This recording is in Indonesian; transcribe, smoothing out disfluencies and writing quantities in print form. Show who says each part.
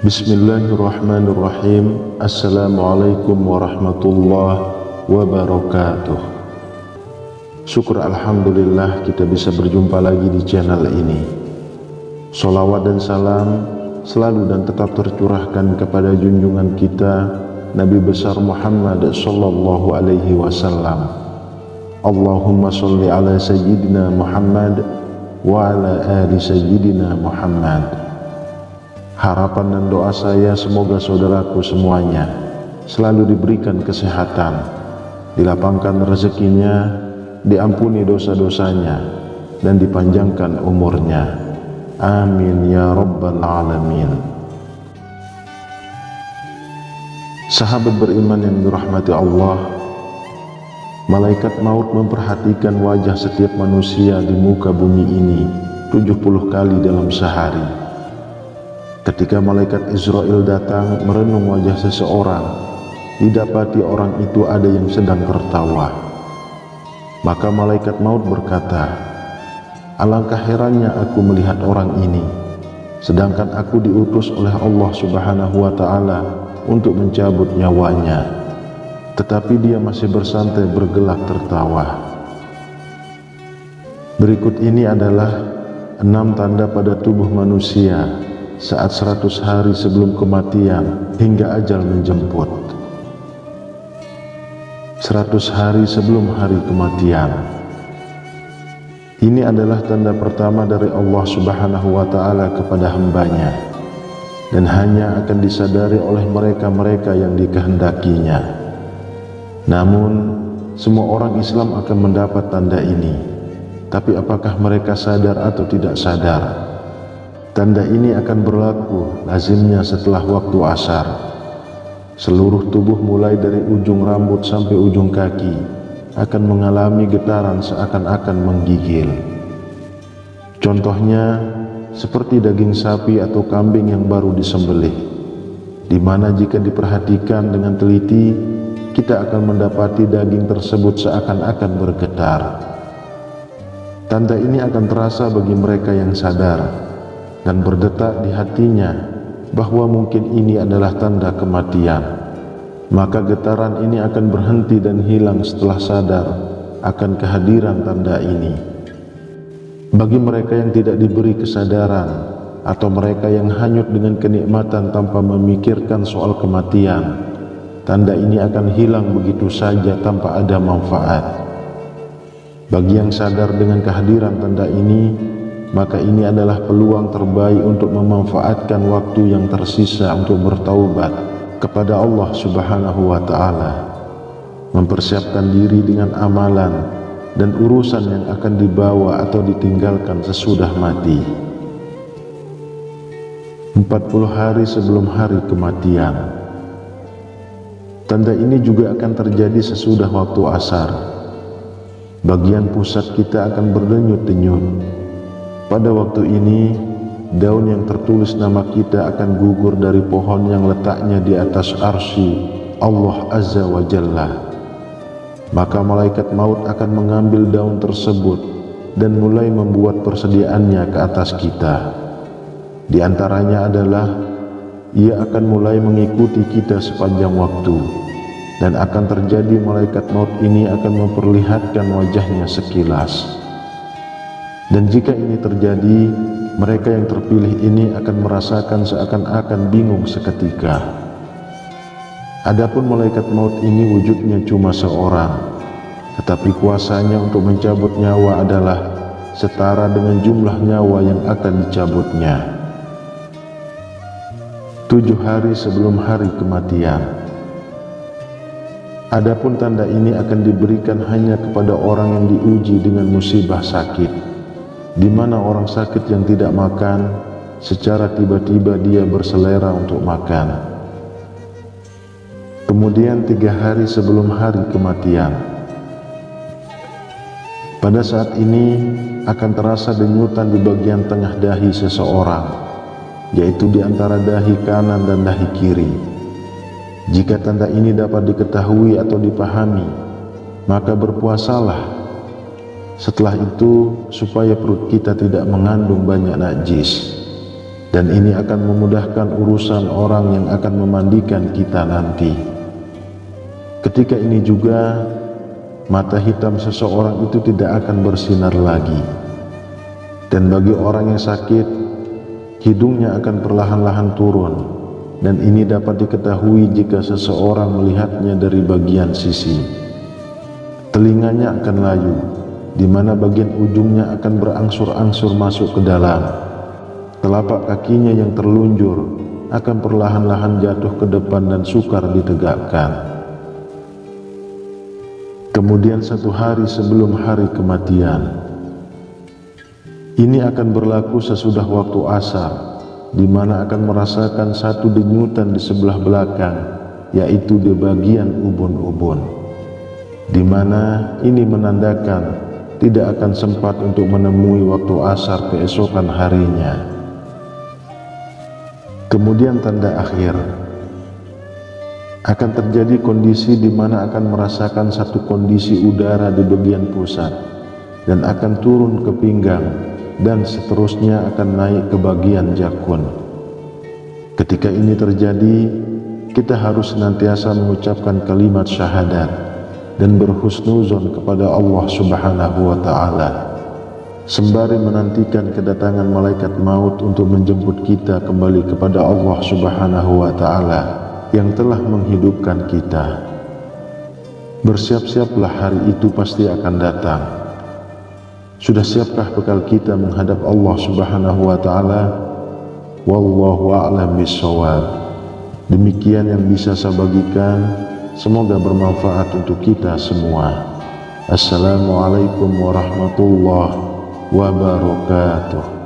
Speaker 1: Bismillahirrahmanirrahim. Assalamualaikum warahmatullahi wabarakatuh. Syukur alhamdulillah kita bisa berjumpa lagi di channel ini. Sholawat dan salam selalu dan tetap tercurahkan kepada junjungan kita Nabi besar Muhammad sallallahu alaihi wasallam. Allahumma sholli ala sayyidina Muhammad wa ala ali sayyidina Muhammad. Harapan dan doa saya semoga saudaraku semuanya selalu diberikan kesehatan, dilapangkan rezekinya, diampuni dosa-dosanya, dan dipanjangkan umurnya. Amin ya rabbal alamin. Sahabat beriman yang dirahmati Allah, malaikat maut memperhatikan wajah setiap manusia di muka bumi ini 70 kali dalam sehari. Ketika malaikat Israel datang merenung wajah seseorang, didapati orang itu ada yang sedang tertawa. Maka malaikat maut berkata, "Alangkah herannya aku melihat orang ini, sedangkan aku diutus oleh Allah Subhanahu wa Ta'ala untuk mencabut nyawanya, tetapi dia masih bersantai bergelak tertawa." Berikut ini adalah 6 tanda pada tubuh manusia saat 100 hari sebelum kematian hingga ajal menjemput. 100 hari sebelum hari kematian. Ini adalah tanda pertama dari Allah Subhanahu wa Ta'ala kepada hambanya, dan hanya akan disadari oleh mereka-mereka yang dikehendakinya. Namun semua orang Islam akan mendapat tanda ini, tapi apakah mereka sadar atau tidak sadar? Tanda ini akan berlaku lazimnya setelah waktu asar. Seluruh tubuh mulai dari ujung rambut sampai ujung kaki akan mengalami getaran seakan-akan menggigil. Contohnya seperti daging sapi atau kambing yang baru disembelih, di mana jika diperhatikan dengan teliti kita akan mendapati daging tersebut seakan-akan bergetar. Tanda ini akan terasa bagi mereka yang sadar dan berdetak di hatinya bahwa mungkin ini adalah tanda kematian. Maka getaran ini akan berhenti dan hilang setelah sadar akan kehadiran tanda ini. Bagi mereka yang tidak diberi kesadaran atau mereka yang hanyut dengan kenikmatan tanpa memikirkan soal kematian, tanda ini akan hilang begitu saja tanpa ada manfaat. Bagi yang sadar dengan kehadiran tanda ini, maka ini adalah peluang terbaik untuk memanfaatkan waktu yang tersisa untuk bertaubat kepada Allah Subhanahu wa Ta'ala, mempersiapkan diri dengan amalan dan urusan yang akan dibawa atau ditinggalkan sesudah mati. 40 hari sebelum hari kematian. Tanda ini juga akan terjadi sesudah waktu asar. Bagian pusat kita akan berdenyut-denyut. Pada waktu ini, daun yang tertulis nama kita akan gugur dari pohon yang letaknya di atas arsy Allah Azza wa Jalla. Maka malaikat maut akan mengambil daun tersebut dan mulai membuat persediaannya ke atas kita. Di antaranya adalah ia akan mulai mengikuti kita sepanjang waktu, dan akan terjadi malaikat maut ini akan memperlihatkan wajahnya sekilas. Dan jika ini terjadi, mereka yang terpilih ini akan merasakan seakan-akan bingung seketika. Adapun malaikat maut ini wujudnya cuma seorang, tetapi kuasanya untuk mencabut nyawa adalah setara dengan jumlah nyawa yang akan dicabutnya. 7 hari sebelum hari kematian. Adapun tanda ini akan diberikan hanya kepada orang yang diuji dengan musibah sakit, di mana orang sakit yang tidak makan, secara tiba-tiba dia berselera untuk makan. Kemudian 3 hari sebelum hari kematian. Pada saat ini akan terasa denyutan di bagian tengah dahi seseorang, yaitu di antara dahi kanan dan dahi kiri. Jika tanda ini dapat diketahui atau dipahami, maka berpuasalah. Setelah itu supaya perut kita tidak mengandung banyak najis, dan ini akan memudahkan urusan orang yang akan memandikan kita nanti. Ketika ini juga mata hitam seseorang itu tidak akan bersinar lagi, dan bagi orang yang sakit, hidungnya akan perlahan-lahan turun, dan ini dapat diketahui jika seseorang melihatnya dari bagian sisi. Telinganya akan layu, di mana bagian ujungnya akan berangsur-angsur masuk ke dalam. Telapak kakinya yang terlunjur akan perlahan-lahan jatuh ke depan dan sukar ditegakkan. Kemudian satu hari sebelum hari kematian, ini akan berlaku sesudah waktu asar, di mana akan merasakan satu denyutan di sebelah belakang, yaitu di bagian ubun-ubun, di mana ini menandakan tidak akan sempat untuk menemui waktu asar keesokan harinya. Kemudian tanda akhir, akan terjadi kondisi di mana akan merasakan satu kondisi udara di bagian pusat dan akan turun ke pinggang dan seterusnya akan naik ke bagian jakun. Ketika ini terjadi, kita harus senantiasa mengucapkan kalimat syahadat dan berhusnuzon kepada Allah Subhanahu wa ta'ala, sembari menantikan kedatangan malaikat maut untuk menjemput kita kembali kepada Allah Subhanahu wa ta'ala yang telah menghidupkan kita. Bersiap-siaplah, hari itu pasti akan datang. Sudah siapkah bekal kita menghadap Allah Subhanahu wa ta'ala? Wallahu a'lam bishawab. Demikian yang bisa saya bagikan, semoga bermanfaat untuk kita semua. Assalamualaikum warahmatullahi wabarakatuh.